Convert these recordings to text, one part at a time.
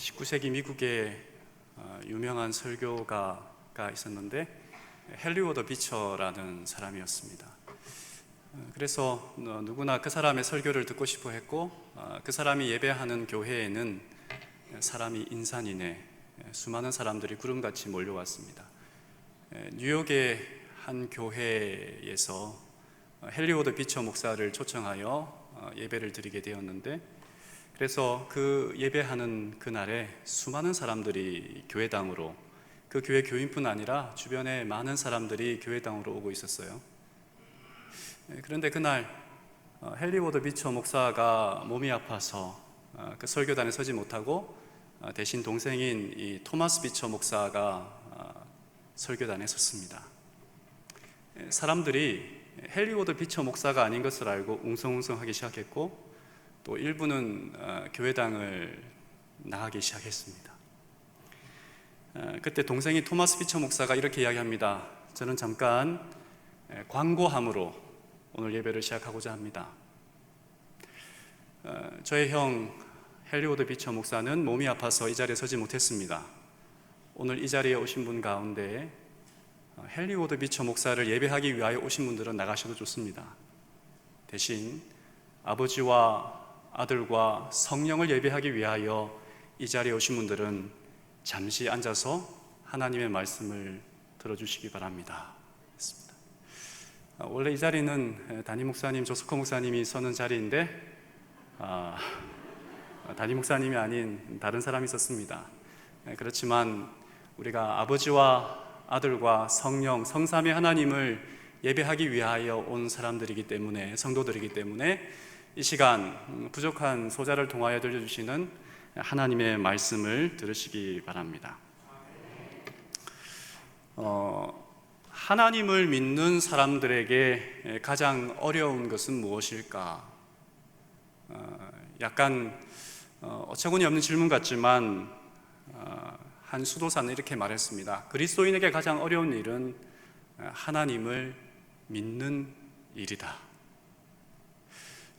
19세기 미국에 유명한 설교가가 있었는데 헨리 워드 비처라는 사람이었습니다. 그래서 누구나 그 사람의 설교를 듣고 싶어 했고, 그 사람이 예배하는 교회에는 사람이 인산이네 수많은 사람들이 구름같이 몰려왔습니다. 뉴욕의 한 교회에서 헨리 워드 비처 목사를 초청하여 예배를 드리게 되었는데, 그래서 그 예배하는 그날에 수많은 사람들이 교회당으로, 그 교회 교인뿐 아니라 주변에 많은 사람들이 교회당으로 오고 있었어요. 그런데 그날 헨리 워드 비처 목사가 몸이 아파서 그 설교단에 서지 못하고 대신 동생인 이 토마스 비처 목사가 설교단에 섰습니다. 사람들이 헨리 워드 비처 목사가 아닌 것을 알고 웅성웅성하기 시작했고, 또 일부는 교회당을 나가기 시작했습니다. 그때 동생인 토마스 비처 목사가 이렇게 이야기합니다. 저는 잠깐 광고함으로 오늘 예배를 시작하고자 합니다. 저의 형 헨리 워드 비처 목사는 몸이 아파서 이 자리에 서지 못했습니다. 오늘 이 자리에 오신 분 가운데 헨리 워드 비처 목사를 예배하기 위하여 오신 분들은 나가셔도 좋습니다. 대신 아버지와 아들과 성령을 예배하기 위하여 이 자리에 오신 분들은 잠시 앉아서 하나님의 말씀을 들어주시기 바랍니다. 원래 이 자리는 담임 목사님, 조스코 목사님이 서는 자리인데 담임 목사님이 아닌 다른 사람이 있었습니다. 그렇지만 우리가 아버지와 아들과 성령, 성삼위 하나님을 예배하기 위하여 온 사람들이기 때문에, 성도들이기 때문에 이 시간 부족한 소자를 통하여 들려주시는 하나님의 말씀을 들으시기 바랍니다. 하나님을 믿는 사람들에게 가장 어려운 것은 무엇일까? 약간 어처구니 없는 질문 같지만 한 수도사는 이렇게 말했습니다. 그리스도인에게 가장 어려운 일은 하나님을 믿는 일이다.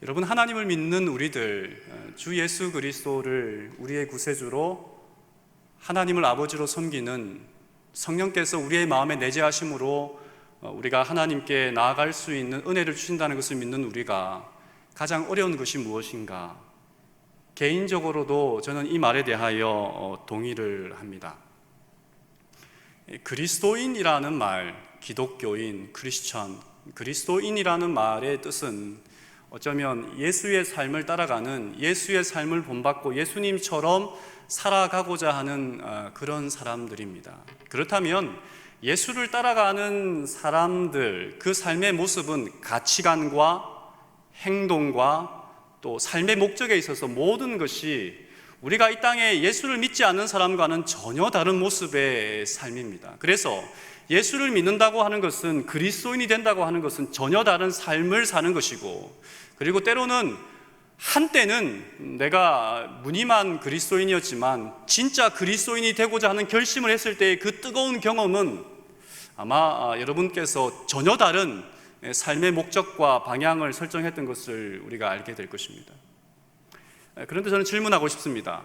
여러분, 하나님을 믿는 우리들, 주 예수 그리스도를 우리의 구세주로, 하나님을 아버지로 섬기는 성령께서 우리의 마음에 내재하심으로 우리가 하나님께 나아갈 수 있는 은혜를 주신다는 것을 믿는 우리가 가장 어려운 것이 무엇인가? 개인적으로도 저는 이 말에 대하여 동의를 합니다. 그리스도인이라는 말, 기독교인, 크리스천, 그리스도인이라는 말의 뜻은 어쩌면 예수의 삶을 따라가는, 예수의 삶을 본받고 예수님처럼 살아가고자 하는 그런 사람들입니다. 그렇다면 예수를 따라가는 사람들, 그 삶의 모습은 가치관과 행동과 또 삶의 목적에 있어서 모든 것이 우리가 이 땅에 예수를 믿지 않는 사람과는 전혀 다른 모습의 삶입니다. 그래서 예수를 믿는다고 하는 것은, 그리스도인이 된다고 하는 것은 전혀 다른 삶을 사는 것이고, 그리고 때로는 한때는 내가 무늬만 그리스도인이었지만 진짜 그리스도인이 되고자 하는 결심을 했을 때의 그 뜨거운 경험은 아마 여러분께서 전혀 다른 삶의 목적과 방향을 설정했던 것을 우리가 알게 될 것입니다. 그런데 저는 질문하고 싶습니다.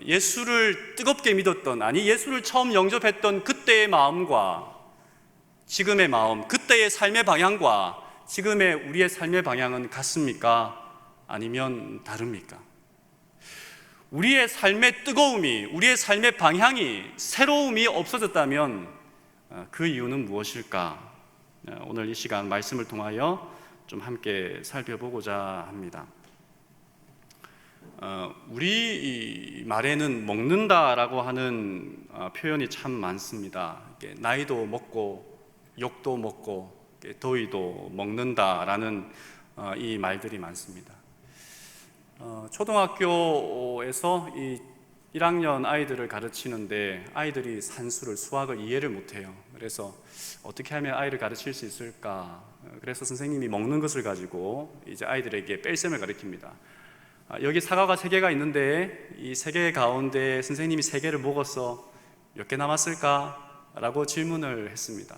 예수를 뜨겁게 믿었던, 아니 예수를 처음 영접했던 그때의 마음과 지금의 마음, 그때의 삶의 방향과 지금의 우리의 삶의 방향은 같습니까? 아니면 다릅니까? 우리의 삶의 뜨거움이, 우리의 삶의 방향이, 새로움이 없어졌다면 그 이유는 무엇일까? 오늘 이 시간 말씀을 통하여 좀 함께 살펴보고자 합니다. 우리 말에는 먹는다라고 하는 표현이 참 많습니다. 나이도 먹고 욕도 먹고 더위도 먹는다라는 이 말들이 많습니다. 초등학교에서 이 1학년 아이들을 가르치는데 아이들이 산수를, 수학을 이해를 못해요. 그래서 어떻게 하면 아이를 가르칠 수 있을까? 그래서 선생님이 먹는 것을 가지고 이제 아이들에게 뺄셈을 가르칩니다. 여기 사과가 3개가 있는데 이 3개 가운데 선생님이 3개를 먹어서 몇 개 남았을까? 라고 질문을 했습니다.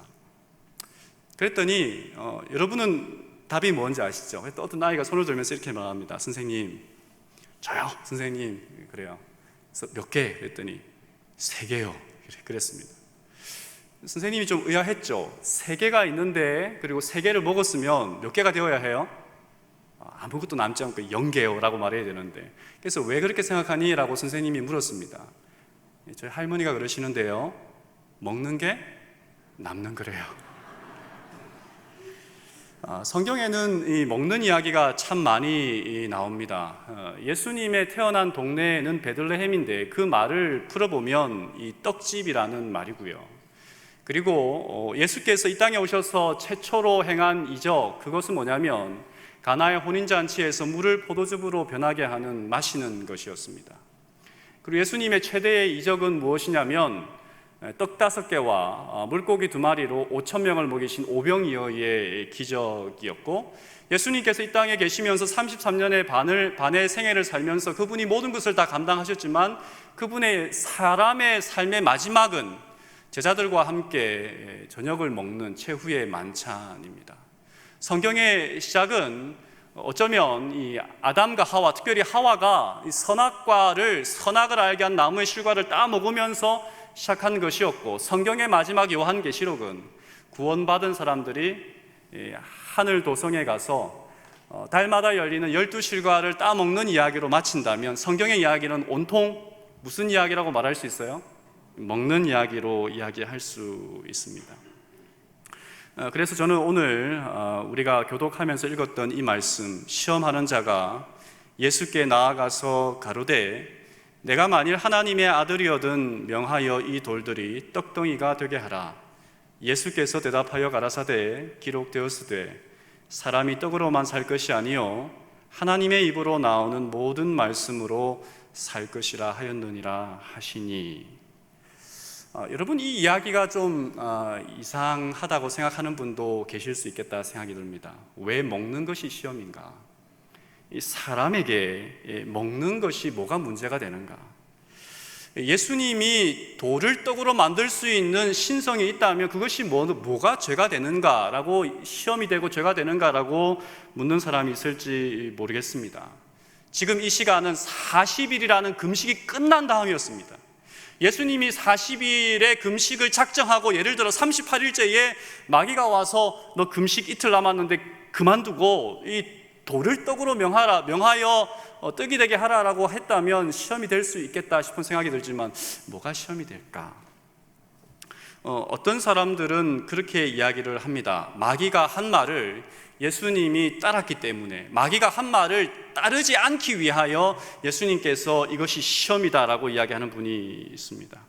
그랬더니 여러분은 답이 뭔지 아시죠? 어떤 아이가 손을 들면서 이렇게 말합니다. 선생님, 저요? 선생님, 그래요. 그래서 몇 개? 그랬더니 3개요. 그랬습니다. 선생님이 좀 의아했죠. 3개가 있는데 그리고 3개를 먹었으면 몇 개가 되어야 해요? 아무것도 남지 않고 0개요 라고 말해야 되는데, 그래서 왜 그렇게 생각하니? 라고 선생님이 물었습니다. 저희 할머니가 그러시는데요, 먹는 게 남는 거래요. 성경에는 이 먹는 이야기가 참 많이 나옵니다. 예수님의 태어난 동네는 베들레헴인데 그 말을 풀어보면 이 떡집이라는 말이고요. 그리고 예수께서 이 땅에 오셔서 최초로 행한 이적, 그것은 뭐냐면 가나의 혼인잔치에서 물을 포도즙으로 변하게 하는 마시는 것이었습니다. 그리고 예수님의 최대의 이적은 무엇이냐면 떡 5개와 물고기 2마리로 5,000명을 먹이신 오병이어의 기적이었고, 예수님께서 이 땅에 계시면서 33년의 반의 생애를 살면서 그분이 모든 것을 다 감당하셨지만 그분의 사람의 삶의 마지막은 제자들과 함께 저녁을 먹는 최후의 만찬입니다. 성경의 시작은 어쩌면 이 아담과 하와, 특별히 하와가 이 선악을 알게 한 나무의 실과를 따 먹으면서 시작한 것이었고, 성경의 마지막 요한계시록은 구원받은 사람들이 하늘 도성에 가서 달마다 열리는 12실과를 따 먹는 이야기로 마친다면, 성경의 이야기는 온통 무슨 이야기라고 말할 수 있어요? 먹는 이야기로 이야기할 수 있습니다. 그래서 저는 오늘 우리가 교독하면서 읽었던 이 말씀, 시험하는 자가 예수께 나아가서 가로되 내가 만일 하나님의 아들이거든 명하여 이 돌들이 떡덩이가 되게 하라. 예수께서 대답하여 가라사대 기록되었으되 사람이 떡으로만 살 것이 아니요 하나님의 입으로 나오는 모든 말씀으로 살 것이라 하였느니라 하시니. 여러분, 이 이야기가 좀 이상하다고 생각하는 분도 계실 수 있겠다 생각이 듭니다. 왜 먹는 것이 시험인가? 이 사람에게 먹는 것이 뭐가 문제가 되는가? 예수님이 돌을 떡으로 만들 수 있는 신성이 있다면 그것이 뭐가 죄가 되는가라고, 시험이 되고 죄가 되는가라고 묻는 사람이 있을지 모르겠습니다. 지금 이 시간은 40일이라는 금식이 끝난 다음이었습니다. 예수님이 40일의 금식을 작정하고, 예를 들어 38일째에 마귀가 와서 너 금식 이틀 남았는데 그만두고 이 돌을 떡으로 명하여 떡이 되게 하라라고 했다면 시험이 될 수 있겠다 싶은 생각이 들지만, 뭐가 시험이 될까? 어떤 사람들은 그렇게 이야기를 합니다. 마귀가 한 말을 예수님이 따랐기 때문에, 마귀가 한 말을 따르지 않기 위하여 예수님께서 이것이 시험이다라고 이야기하는 분이 있습니다.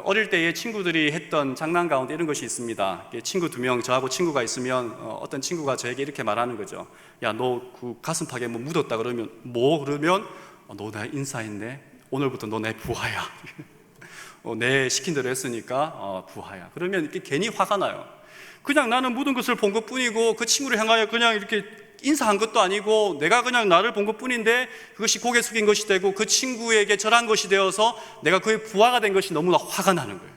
어릴 때에 친구들이 했던 장난 가운데 이런 것이 있습니다. 친구 2명, 저하고 친구가 있으면 어떤 친구가 저에게 이렇게 말하는 거죠. 야, 너 그 가슴팍에 뭐 묻었다 그러면 그러면 너 나 인사했네, 오늘부터 너 내 부하야. 내 시킨 대로 했으니까 부하야. 그러면 이렇게 괜히 화가 나요. 그냥 나는 묻은 것을 본 것뿐이고 그 친구를 향하여 그냥 이렇게 인사한 것도 아니고 내가 그냥 나를 본 것뿐인데 그것이 고개 숙인 것이 되고 그 친구에게 절한 것이 되어서 내가 그의 부하가 된 것이 너무나 화가 나는 거예요.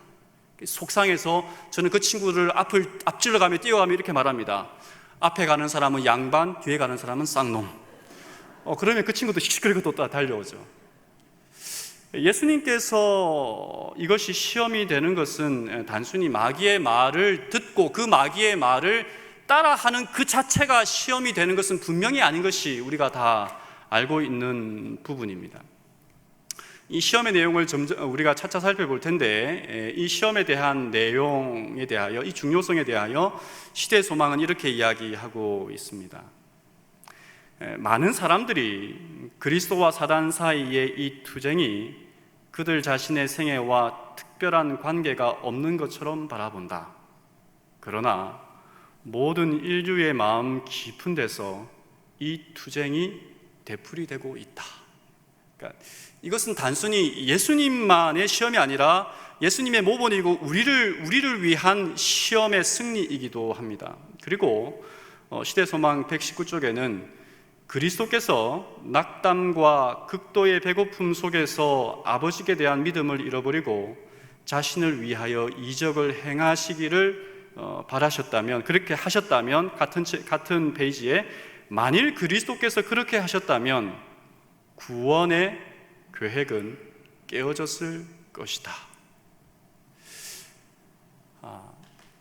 속상해서 저는 그 친구를 앞질러가며 뛰어가며 이렇게 말합니다. 앞에 가는 사람은 양반, 뒤에 가는 사람은 쌍놈. 그러면 그 친구도 시끄럽게 또 달려오죠. 예수님께서 이것이 시험이 되는 것은 단순히 마귀의 말을 듣고 그 마귀의 말을 따라하는 그 자체가 시험이 되는 것은 분명히 아닌 것이 우리가 다 알고 있는 부분입니다. 이 시험의 내용을 우리가 차차 살펴볼 텐데, 이 시험에 대한 내용에 대하여, 이 중요성에 대하여 시대 소망은 이렇게 이야기하고 있습니다. 많은 사람들이 그리스도와 사단 사이의 이 투쟁이 그들 자신의 생애와 특별한 관계가 없는 것처럼 바라본다. 그러나 모든 인류의 마음 깊은 데서 이 투쟁이 되풀이되고 있다. 그러니까 이것은 단순히 예수님만의 시험이 아니라 예수님의 모본이고 우리를 위한 시험의 승리이기도 합니다. 그리고 시대소망 119쪽에는 그리스도께서 낙담과 극도의 배고픔 속에서 아버지께 대한 믿음을 잃어버리고 자신을 위하여 이적을 행하시기를 바라셨다면, 그렇게 하셨다면, 같은 페이지에 만일 그리스도께서 그렇게 하셨다면 구원의 계획은 깨어졌을 것이다.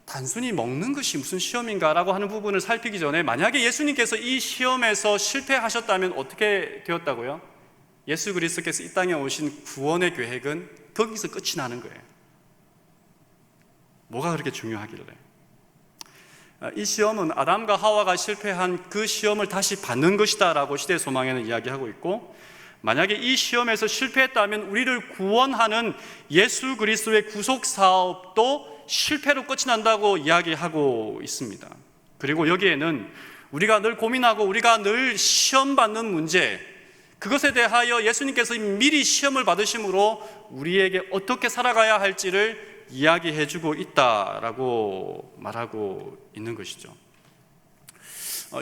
단순히 먹는 것이 무슨 시험인가라고 하는 부분을 살피기 전에, 만약에 예수님께서 이 시험에서 실패하셨다면 어떻게 되었다고요? 예수 그리스도께서 이 땅에 오신 구원의 계획은 거기서 끝이 나는 거예요. 뭐가 그렇게 중요하길래? 이 시험은 아담과 하와가 실패한 그 시험을 다시 받는 것이다 라고 시대 소망에는 이야기하고 있고, 만약에 이 시험에서 실패했다면 우리를 구원하는 예수 그리스도의 구속 사업도 실패로 끝이 난다고 이야기하고 있습니다. 그리고 여기에는 우리가 늘 고민하고 우리가 늘 시험 받는 문제, 그것에 대하여 예수님께서 미리 시험을 받으심으로 우리에게 어떻게 살아가야 할지를 이야기해주고 있다라고 말하고 있는 것이죠.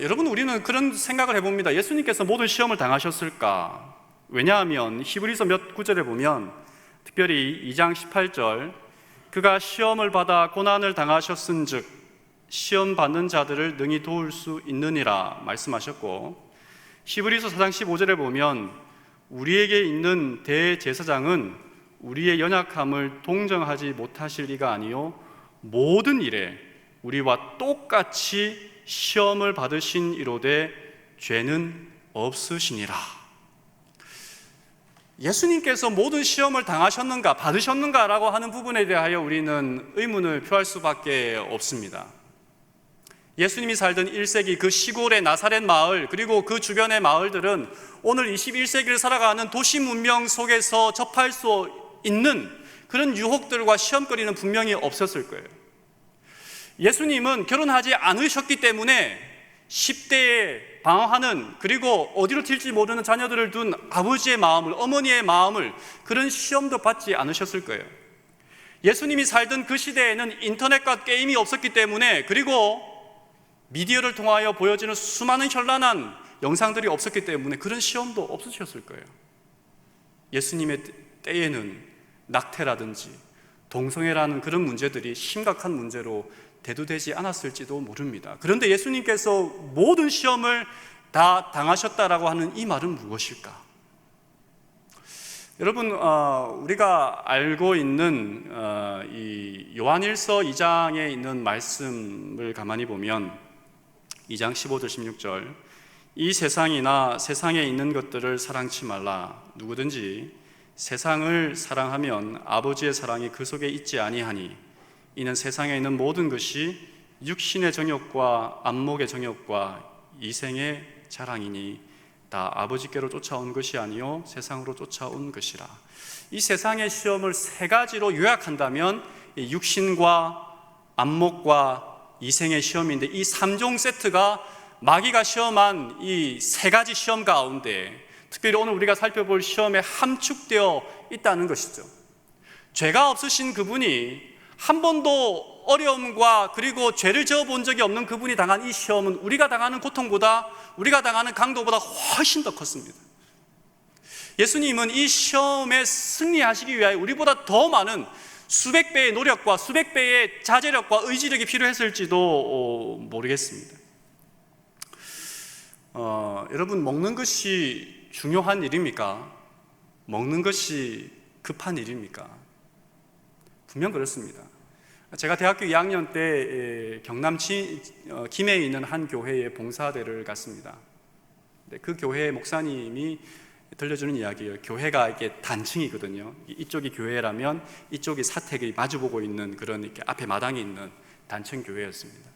여러분, 우리는 그런 생각을 해봅니다. 예수님께서 모든 시험을 당하셨을까? 왜냐하면 히브리서 몇 구절에 보면, 특별히 2장 18절, 그가 시험을 받아 고난을 당하셨은즉 시험 받는 자들을 능히 도울 수 있느니라 말씀하셨고, 히브리서 4장 15절에 보면 우리에게 있는 대제사장은 우리의 연약함을 동정하지 못하실 리가 아니요 모든 일에 우리와 똑같이 시험을 받으신 이로되 죄는 없으시니라. 예수님께서 모든 시험을 당하셨는가, 받으셨는가라고 하는 부분에 대하여 우리는 의문을 표할 수밖에 없습니다. 예수님이 살던 1세기 그 시골의 나사렛 마을, 그리고 그 주변의 마을들은 오늘 21세기를 살아가는 도시 문명 속에서 접할 수 있는 그런 유혹들과 시험거리는 분명히 없었을 거예요. 예수님은 결혼하지 않으셨기 때문에 10대에 방황하는, 그리고 어디로 튈지 모르는 자녀들을 둔 아버지의 마음을, 어머니의 마음을, 그런 시험도 받지 않으셨을 거예요. 예수님이 살던 그 시대에는 인터넷과 게임이 없었기 때문에, 그리고 미디어를 통하여 보여지는 수많은 현란한 영상들이 없었기 때문에 그런 시험도 없으셨을 거예요. 예수님의 때에는 낙태라든지 동성애라는 그런 문제들이 심각한 문제로 대두되지 않았을지도 모릅니다. 그런데 예수님께서 모든 시험을 다 당하셨다라고 하는 이 말은 무엇일까? 여러분, 우리가 알고 있는 이 요한일서 2장에 있는 말씀을 가만히 보면 2장 15절 16절, 이 세상이나 세상에 있는 것들을 사랑치 말라. 누구든지 세상을 사랑하면 아버지의 사랑이 그 속에 있지 아니하니, 이는 세상에 있는 모든 것이 육신의 정욕과 안목의 정욕과 이생의 자랑이니 다 아버지께로 쫓아온 것이 아니요 세상으로 쫓아온 것이라. 이 세상의 시험을 세 가지로 요약한다면 육신과 안목과 이생의 시험인데, 이 3종 세트가 마귀가 시험한 이 세 가지 시험 가운데 특별히 오늘 우리가 살펴볼 시험에 함축되어 있다는 것이죠. 죄가 없으신 그분이 한 번도 어려움과 그리고 죄를 저어본 적이 없는 그분이 당한 이 시험은 우리가 당하는 고통보다, 우리가 당하는 강도보다 훨씬 더 컸습니다. 예수님은 이 시험에 승리하시기 위하여 우리보다 더 많은 수백 배의 노력과 수백 배의 자제력과 의지력이 필요했을지도 모르겠습니다. 여러분, 먹는 것이 중요한 일입니까? 먹는 것이 급한 일입니까? 분명 그렇습니다. 제가 대학교 2학년 때 경남 김해에 있는 한 교회에 봉사대를 갔습니다. 그 교회 목사님이 들려주는 이야기예요. 교회가 이게 단층이거든요. 이쪽이 교회라면 이쪽이 사택이 마주보고 있는 그런 이렇게 앞에 마당이 있는 단층 교회였습니다.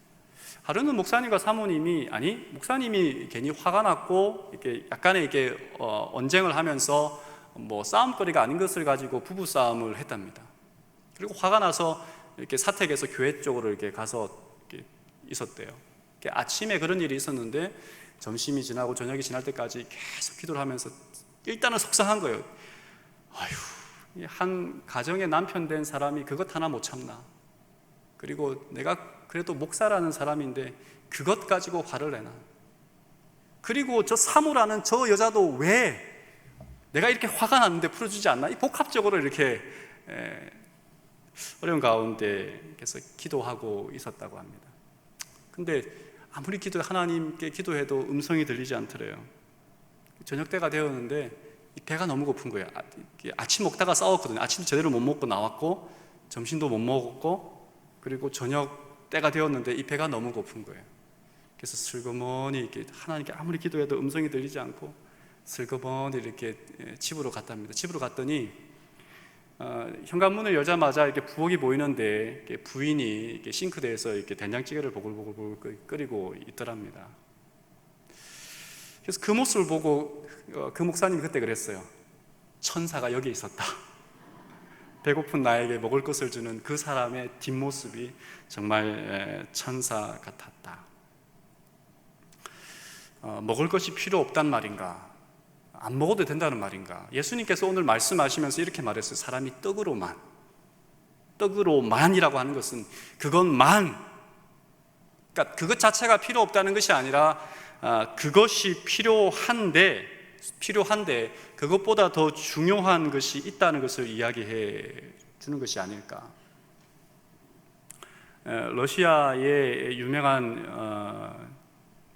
하루는 목사님과 사모님이, 목사님이 괜히 화가 났고 이렇게 약간의 이렇게 언쟁을 하면서 뭐 싸움거리가 아닌 것을 가지고 부부 싸움을 했답니다. 그리고 화가 나서 이렇게 사택에서 교회 쪽으로 이렇게 가서 이렇게 있었대요. 아침에 그런 일이 있었는데 점심이 지나고 저녁이 지날 때까지 계속 기도를 하면서 일단은 속상한 거예요. 아휴, 한 가정의 남편 된 사람이 그것 하나 못 참나. 그리고 내가 그래도 목사라는 사람인데 그것 가지고 화를 내나. 그리고 저 사모라는 저 여자도 왜 내가 이렇게 화가 났는데 풀어주지 않나. 이 복합적으로 이렇게 어려운 가운데 계속 기도하고 있었다고 합니다. 근데 아무리 하나님께 기도해도 음성이 들리지 않더래요. 저녁 때가 되었는데 배가 너무 고픈 거예요. 아침 먹다가 싸웠거든요. 아침 제대로 못 먹고 나왔고 점심도 못 먹었고 그리고 저녁 때가 되었는데 이 배가 너무 고픈 거예요. 그래서 슬그머니 이렇게 하나님께 아무리 기도해도 음성이 들리지 않고 슬그머니 이렇게 집으로 갔답니다. 집으로 갔더니 현관문을 열자마자 이렇게 부엌이 보이는데 부인이 이렇게 싱크대에서 이렇게 된장찌개를 보글보글 끓이고 있더랍니다. 그래서 그 모습을 보고 그 목사님이 그때 그랬어요. 천사가 여기 있었다. 배고픈 나에게 먹을 것을 주는 그 사람의 뒷모습이 정말 천사 같았다. 먹을 것이 필요 없단 말인가? 안 먹어도 된다는 말인가? 예수님께서 오늘 말씀하시면서 이렇게 말했어요. 사람이 떡으로만이라고 하는 것은 그것만, 그러니까 그것 자체가 필요 없다는 것이 아니라 그것이 필요한데 그것보다 더 중요한 것이 있다는 것을 이야기해 주는 것이 아닐까. 러시아의 유명한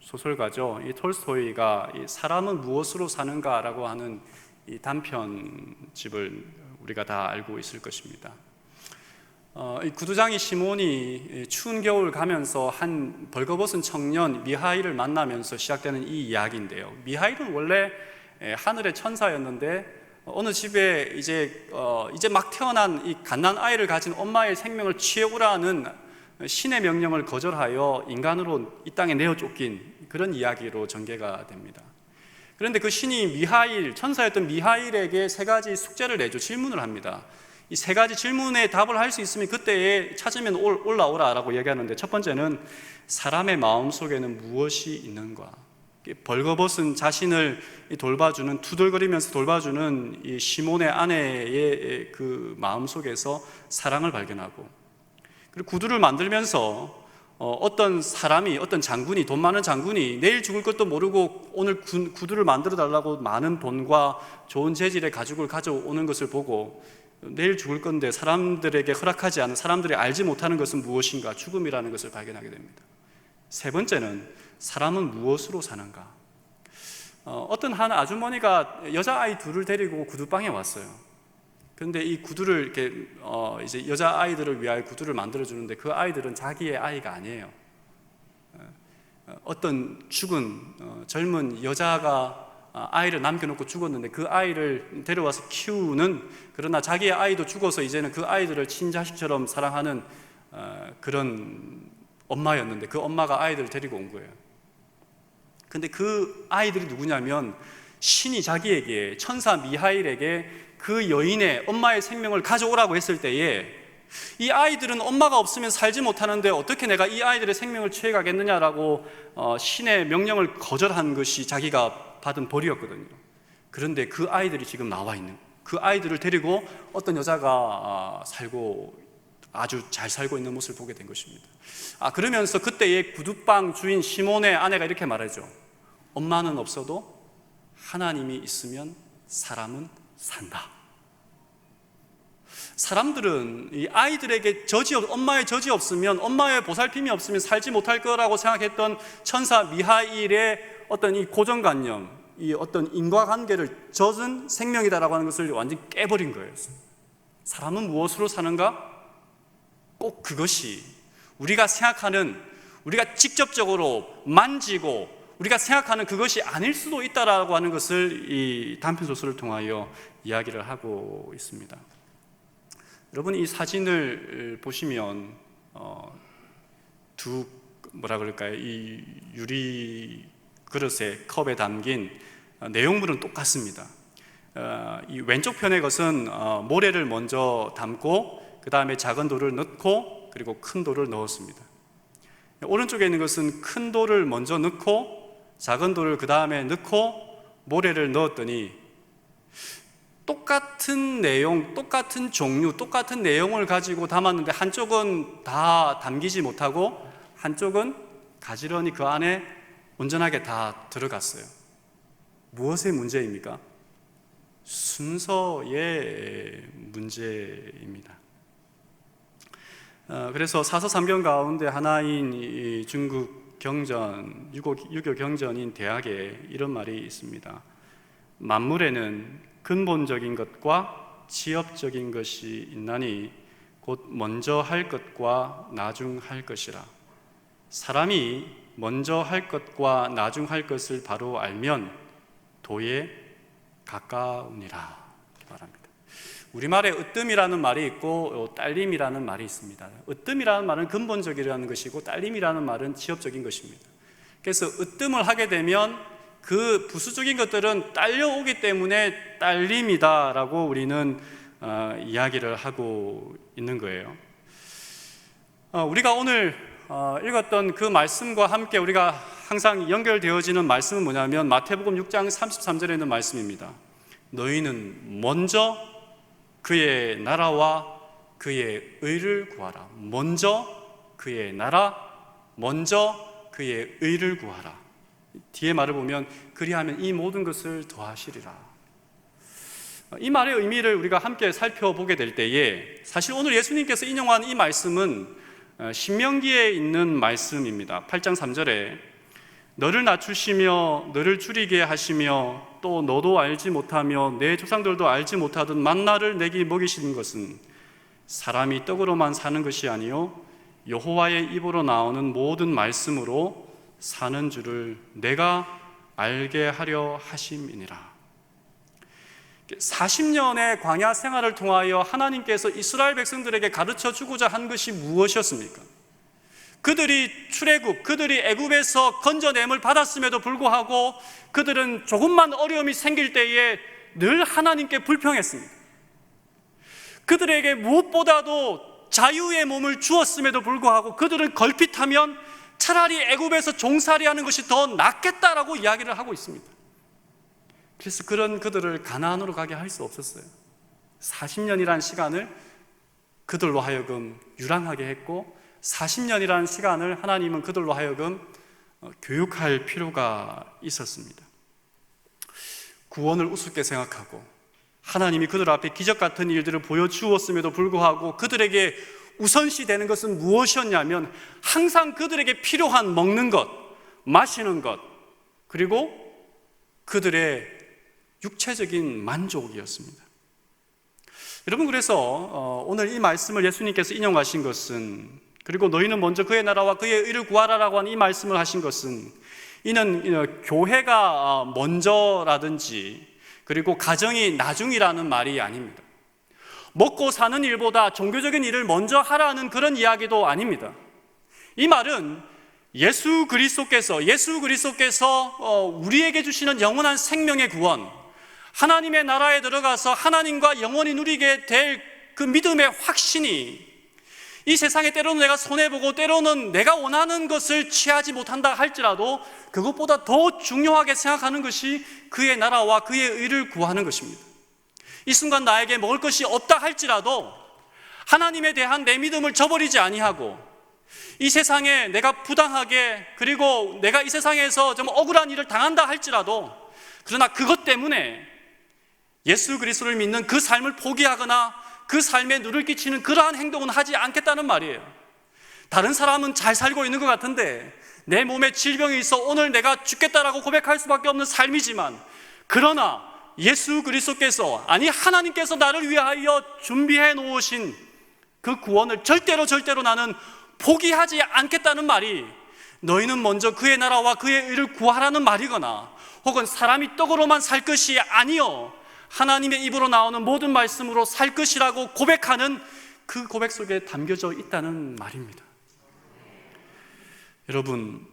소설가죠. 이 톨스토이가 이 사람은 무엇으로 사는가라고 하는 이 단편집을 우리가 다 알고 있을 것입니다. 이 구두장이 시몬이 추운 겨울 가면서 한 벌거벗은 청년 미하일을 만나면서 시작되는 이 이야기인데요. 미하일은 원래 하늘의 천사였는데 어느 집에 이제 막 태어난 이 갓난 아이를 가진 엄마의 생명을 취해오라는 신의 명령을 거절하여 인간으로 이 땅에 내어 쫓긴 그런 이야기로 전개가 됩니다. 그런데 그 신이 천사였던 미하일에게 세 가지 숙제를 내죠. 질문을 합니다. 이 세 가지 질문에 답을 할 수 있으면 그때에 찾으면 올라오라라고 얘기하는데, 첫 번째는 사람의 마음 속에는 무엇이 있는가? 벌거벗은 자신을 돌봐주는, 투덜거리면서 돌봐주는 이 시몬의 아내의 그 마음 속에서 사랑을 발견하고, 그리고 구두를 만들면서 어떤 사람이, 어떤 장군이, 돈 많은 장군이 내일 죽을 것도 모르고 오늘 구두를 만들어 달라고 많은 돈과 좋은 재질의 가죽을 가져오는 것을 보고 내일 죽을 건데 사람들에게 허락하지 않은, 사람들이 알지 못하는 것은 무엇인가? 죽음이라는 것을 발견하게 됩니다. 세 번째는 사람은 무엇으로 사는가? 어떤 한 아주머니가 여자아이 둘을 데리고 구두방에 왔어요. 그런데 이 구두를 이렇게 이제 여자아이들을 위하여 구두를 만들어주는데 그 아이들은 자기의 아이가 아니에요. 어떤 죽은 젊은 여자가 아이를 남겨놓고 죽었는데 그 아이를 데려와서 키우는, 그러나 자기의 아이도 죽어서 이제는 그 아이들을 친자식처럼 사랑하는 그런 엄마였는데 그 엄마가 아이들을 데리고 온 거예요. 근데 그 아이들이 누구냐면 신이 자기에게, 천사 미하일에게 그 여인의 엄마의 생명을 가져오라고 했을 때에 이 아이들은 엄마가 없으면 살지 못하는데 어떻게 내가 이 아이들의 생명을 취해가겠느냐라고 신의 명령을 거절한 것이 자기가 받은 벌이었거든요. 그런데 그 아이들이 지금 나와 있는, 그 아이들을 데리고 어떤 여자가 아주 잘 살고 있는 모습을 보게 된 것입니다. 그러면서 그때의 구두방 주인 시몬의 아내가 이렇게 말하죠. 엄마는 없어도 하나님이 있으면 사람은 산다. 사람들은 이 아이들에게 엄마의 젖이 없으면, 엄마의 보살핌이 없으면 살지 못할 거라고 생각했던 천사 미하일의 어떤 이 고정관념, 이 어떤 인과관계를 젖은 생명이다라고 하는 것을 완전히 깨버린 거예요. 사람은 무엇으로 사는가? 꼭 그것이 우리가 생각하는, 우리가 직접적으로 만지고 우리가 생각하는 그것이 아닐 수도 있다라고 하는 것을 이 단편 소설을 통하여 이야기를 하고 있습니다. 여러분, 이 사진을 보시면 이 유리 그릇에, 컵에 담긴 내용물은 똑같습니다. 이 왼쪽 편의 것은 모래를 먼저 담고 그 다음에 작은 돌을 넣고 그리고 큰 돌을 넣었습니다. 오른쪽에 있는 것은 큰 돌을 먼저 넣고 작은 돌을 그 다음에 넣고 모래를 넣었더니 똑같은 내용, 똑같은 종류, 똑같은 내용을 가지고 담았는데 한쪽은 다 담기지 못하고 한쪽은 가지런히 그 안에 온전하게 다 들어갔어요. 무엇의 문제입니까? 순서의 문제입니다. 그래서 사서삼경 가운데 하나인 이 중국 경전, 유교 경전인 대학에 이런 말이 있습니다. 만물에는 근본적인 것과 지엽적인 것이 있나니 곧 먼저 할 것과 나중 할 것이라. 사람이 먼저 할 것과 나중 할 것을 바로 알면 도에 가까우니라 말합니다. 우리말에 으뜸이라는 말이 있고 딸림이라는 말이 있습니다. 으뜸이라는 말은 근본적이라는 것이고 딸림이라는 말은 지엽적인 것입니다. 그래서 으뜸을 하게 되면 그 부수적인 것들은 딸려오기 때문에 딸림이다라고 우리는 이야기를 하고 있는 거예요. 우리가 오늘 읽었던 그 말씀과 함께 우리가 항상 연결되어지는 말씀은 뭐냐면 마태복음 6장 33절에 있는 말씀입니다. 너희는 먼저 그의 나라와 그의 의를 구하라. 먼저 그의 나라, 먼저 그의 의를 구하라. 뒤에 말을 보면 그리하면 이 모든 것을 더하시리라. 이 말의 의미를 우리가 함께 살펴보게 될 때에 사실 오늘 예수님께서 인용한 이 말씀은 신명기에 있는 말씀입니다. 8장 3절에 너를 낮추시며 너를 줄이게 하시며 또 너도 알지 못하며 내 조상들도 알지 못하던 만나를 내게 먹이시는 것은 사람이 떡으로만 사는 것이 아니요 여호와의 입으로 나오는 모든 말씀으로 사는 줄을 내가 알게 하려 하심이니라. 40년의 광야 생활을 통하여 하나님께서 이스라엘 백성들에게 가르쳐 주고자 한 것이 무엇이었습니까? 그들이 출애굽, 그들이 애굽에서 건져냄을 받았음에도 불구하고 그들은 조금만 어려움이 생길 때에 늘 하나님께 불평했습니다. 그들에게 무엇보다도 자유의 몸을 주었음에도 불구하고 그들은 걸핏하면 차라리 애굽에서 종살이하는 것이 더 낫겠다라고 이야기를 하고 있습니다. 그래서 그런 그들을 가나안으로 가게 할 수 없었어요. 40년이라는 시간을 그들로 하여금 유랑하게 했고 40년이라는 시간을 하나님은 그들로 하여금 교육할 필요가 있었습니다. 구원을 우습게 생각하고 하나님이 그들 앞에 기적 같은 일들을 보여주었음에도 불구하고 그들에게 우선시 되는 것은 무엇이었냐면 항상 그들에게 필요한 먹는 것, 마시는 것, 그리고 그들의 육체적인 만족이었습니다. 여러분, 그래서 오늘 이 말씀을 예수님께서 인용하신 것은, 그리고 너희는 먼저 그의 나라와 그의 의를 구하라라고 하는 이 말씀을 하신 것은, 이는 교회가 먼저라든지 그리고 가정이 나중이라는 말이 아닙니다. 먹고 사는 일보다 종교적인 일을 먼저 하라는 그런 이야기도 아닙니다. 이 말은 예수 그리스도께서 우리에게 주시는 영원한 생명의 구원, 하나님의 나라에 들어가서 하나님과 영원히 누리게 될 그 믿음의 확신이 이 세상에 때로는 내가 손해보고 때로는 내가 원하는 것을 취하지 못한다 할지라도 그것보다 더 중요하게 생각하는 것이 그의 나라와 그의 의를 구하는 것입니다. 이 순간 나에게 먹을 것이 없다 할지라도 하나님에 대한 내 믿음을 저버리지 아니하고 이 세상에 내가 부당하게 그리고 내가 이 세상에서 좀 억울한 일을 당한다 할지라도 그러나 그것 때문에 예수 그리스도를 믿는 그 삶을 포기하거나 그 삶에 누를 끼치는 그러한 행동은 하지 않겠다는 말이에요. 다른 사람은 잘 살고 있는 것 같은데 내 몸에 질병이 있어 오늘 내가 죽겠다라고 고백할 수밖에 없는 삶이지만 그러나 예수 그리스도께서 아니 하나님께서 나를 위하여 준비해 놓으신 그 구원을 절대로 나는 포기하지 않겠다는 말이 너희는 먼저 그의 나라와 그의 의를 구하라는 말이거나 혹은 사람이 떡으로만 살 것이 아니요 하나님의 입으로 나오는 모든 말씀으로 살 것이라고 고백하는 그 고백 속에 담겨져 있다는 말입니다. 여러분,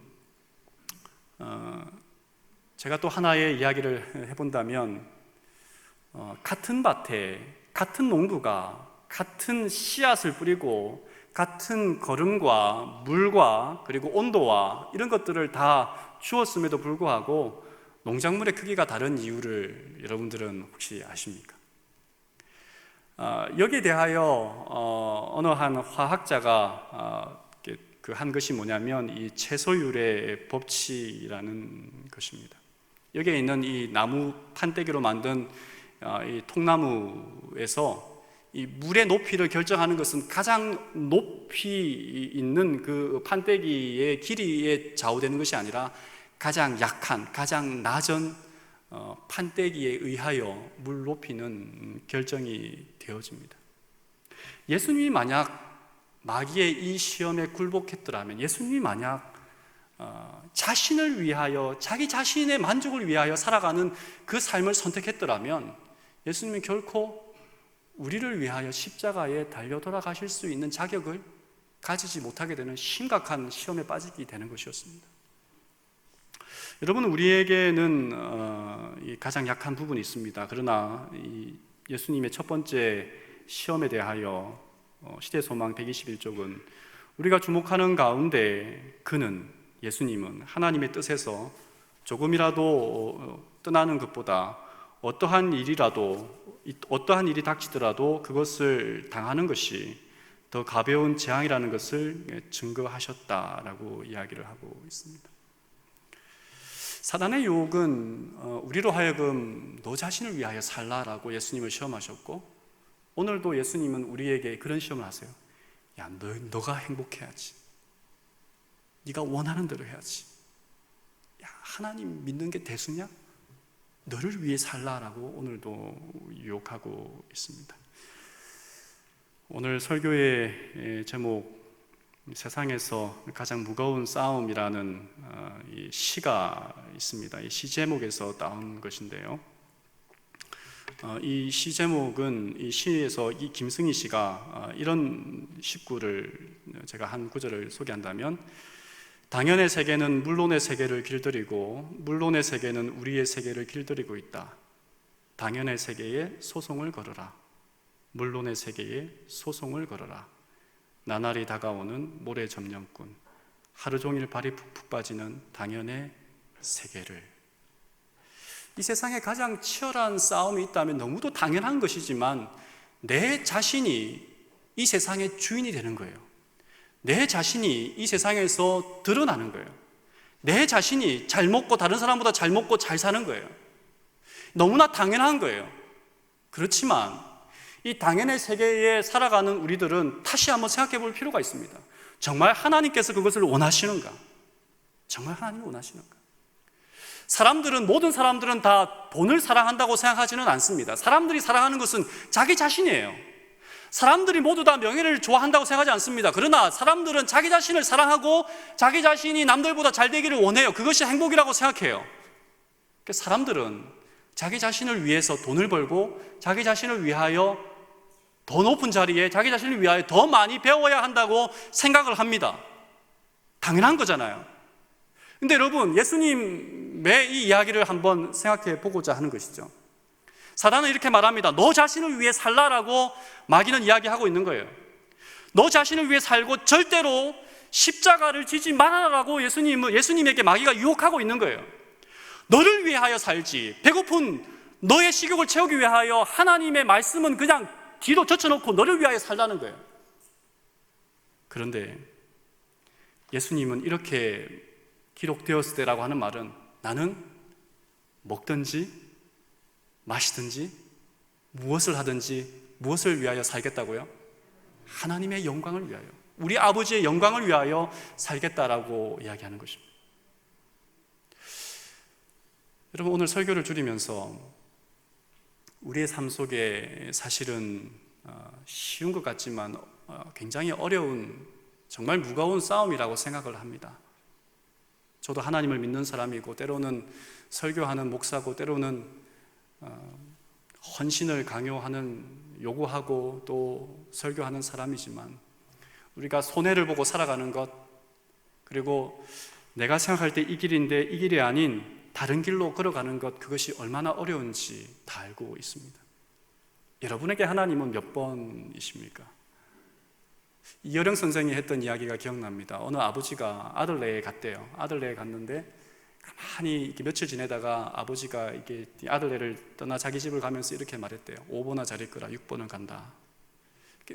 제가 또 하나의 이야기를 해본다면 같은 밭에 같은 농부가 같은 씨앗을 뿌리고 같은 거름과 물과 그리고 온도와 이런 것들을 다 주었음에도 불구하고 농작물의 크기가 다른 이유를 여러분들은 혹시 아십니까? 여기에 대하여 어느 한 화학자가 한 것이 뭐냐면 이 채소율의 법칙이라는 것입니다. 여기에 있는 이 나무 판때기로 만든 이 통나무에서 이 물의 높이를 결정하는 것은 가장 높이 있는 그 판때기의 길이에 좌우되는 것이 아니라 가장 약한, 가장 낮은 판때기에 의하여 물 높이는 결정이 되어집니다. 예수님이 만약 마귀의 이 시험에 굴복했더라면, 예수님이 만약 자신을 위하여, 자기 자신의 만족을 위하여 살아가는 그 삶을 선택했더라면 예수님은 결코 우리를 위하여 십자가에 달려 돌아가실 수 있는 자격을 가지지 못하게 되는 심각한 시험에 빠지게 되는 것이었습니다. 여러분, 우리에게는 가장 약한 부분이 있습니다. 그러나 예수님의 첫 번째 시험에 대하여 시대소망 121쪽은 우리가 주목하는 가운데 그는, 예수님은 하나님의 뜻에서 조금이라도 떠나는 것보다 어떠한 일이 닥치더라도 그것을 당하는 것이 더 가벼운 재앙이라는 것을 증거하셨다라고 이야기를 하고 있습니다. 사단의 유혹은 우리로 하여금 너 자신을 위하여 살라라고 예수님을 시험하셨고, 오늘도 예수님은 우리에게 그런 시험을 하세요. 야, 너가 행복해야지. 네가 원하는 대로 해야지. 야, 하나님 믿는 게 대수냐? 너를 위해 살라라고 오늘도 유혹하고 있습니다. 오늘 설교의 제목, 세상에서 가장 무거운 싸움이라는 이 시가 있습니다. 이 시 제목에서 따온 것인데요. 이 시 제목은, 이 시에서 이 김승희 씨가 이런 식구를, 제가 한 구절을 소개한다면, 당연의 세계는 물론의 세계를 길들이고 물론의 세계는 우리의 세계를 길들이고 있다. 당연의 세계에 소송을 걸어라. 물론의 세계에 소송을 걸어라. 나날이 다가오는 모래 점령꾼, 하루 종일 발이 푹푹 빠지는 당연의 세계를. 이 세상에 가장 치열한 싸움이 있다면 너무도 당연한 것이지만 내 자신이 이 세상의 주인이 되는 거예요. 내 자신이 이 세상에서 드러나는 거예요. 내 자신이 잘 먹고 다른 사람보다 잘 먹고 잘 사는 거예요. 너무나 당연한 거예요. 그렇지만 이 당연의 세계에 살아가는 우리들은 다시 한번 생각해 볼 필요가 있습니다. 정말 하나님께서 그것을 원하시는가? 정말 하나님이 원하시는가? 모든 사람들은 다 돈을 사랑한다고 생각하지는 않습니다. 사람들이 사랑하는 것은 자기 자신이에요. 사람들이 모두 다 명예를 좋아한다고 생각하지 않습니다. 그러나 사람들은 자기 자신을 사랑하고 자기 자신이 남들보다 잘 되기를 원해요. 그것이 행복이라고 생각해요. 사람들은 자기 자신을 위해서 돈을 벌고 자기 자신을 위하여 더 높은 자리에, 자기 자신을 위하여 더 많이 배워야 한다고 생각을 합니다. 당연한 거잖아요. 근데 여러분, 예수님의 이 이야기를 한번 생각해 보고자 하는 것이죠. 사단은 이렇게 말합니다. 너 자신을 위해 살라라고 마귀는 이야기하고 있는 거예요. 너 자신을 위해 살고 절대로 십자가를 지지 말아라라고 예수님에게 마귀가 유혹하고 있는 거예요. 너를 위하여 살지. 배고픈 너의 식욕을 채우기 위하여 하나님의 말씀은 그냥 뒤로 젖혀놓고 너를 위하여 살라는 거예요. 그런데 예수님은 이렇게 기록되었을 때라고 하는 말은, 나는 먹든지 마시든지 무엇을 하든지 무엇을 위하여 살겠다고요? 하나님의 영광을 위하여, 우리 아버지의 영광을 위하여 살겠다라고 이야기하는 것입니다. 여러분, 오늘 설교를 줄이면서 우리의 삶 속에 사실은 쉬운 것 같지만 굉장히 어려운, 정말 무거운 싸움이라고 생각을 합니다. 저도 하나님을 믿는 사람이고 때로는 설교하는 목사고 때로는 헌신을 요구하고 또 설교하는 사람이지만, 우리가 손해를 보고 살아가는 것, 그리고 내가 생각할 때 이 길인데 이 길이 아닌 다른 길로 걸어가는 것, 그것이 얼마나 어려운지 다 알고 있습니다. 여러분에게 하나님은 몇 번이십니까? 이여령 선생이 했던 이야기가 기억납니다. 어느 아버지가 아들네에 갔대요. 아들네에 갔는데 가만히 이렇게 며칠 지내다가 아버지가 이렇게 아들네를 떠나 자기 집을 가면서 이렇게 말했대요. 5번은 잘 있거라, 6번은 간다.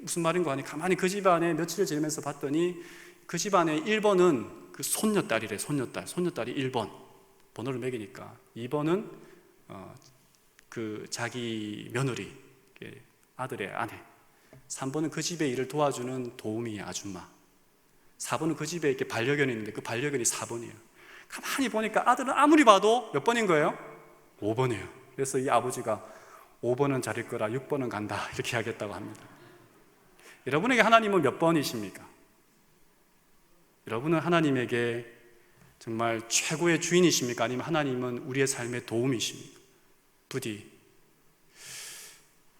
무슨 말인가 하니 가만히 그 집안에 며칠을 지내면서 봤더니 그 집안에 1번은 그 손녀딸이래. 손녀딸이 1번 번호를 매기니까 2번은 그 자기 며느리, 아들의 아내, 3번은 그 집에 일을 도와주는 도우미 아줌마, 4번은 그 집에 이렇게 반려견이 있는데 그 반려견이 4번이에요. 가만히 보니까 아들은 아무리 봐도 몇 번인 거예요? 5번이에요. 그래서 이 아버지가 5번은 잘할 거라 6번은 간다 이렇게 하겠다고 합니다. 여러분에게 하나님은 몇 번이십니까? 여러분은 하나님에게 정말 최고의 주인이십니까? 아니면 하나님은 우리의 삶의 도움이십니까? 부디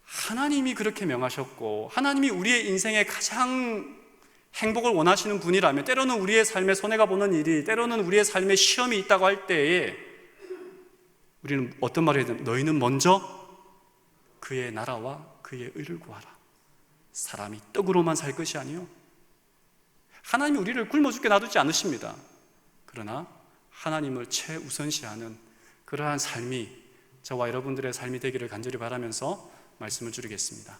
하나님이 그렇게 명하셨고 하나님이 우리의 인생에 가장 행복을 원하시는 분이라면, 때로는 우리의 삶에 손해가 보는 일이, 때로는 우리의 삶에 시험이 있다고 할 때에 우리는 어떤 말을 해야 되나? 너희는 먼저 그의 나라와 그의 의를 구하라. 사람이 떡으로만 살 것이 아니요, 하나님이 우리를 굶어 죽게 놔두지 않으십니다. 그러나 하나님을 최우선시하는 그러한 삶이 저와 여러분들의 삶이 되기를 간절히 바라면서 말씀을 줄이겠습니다.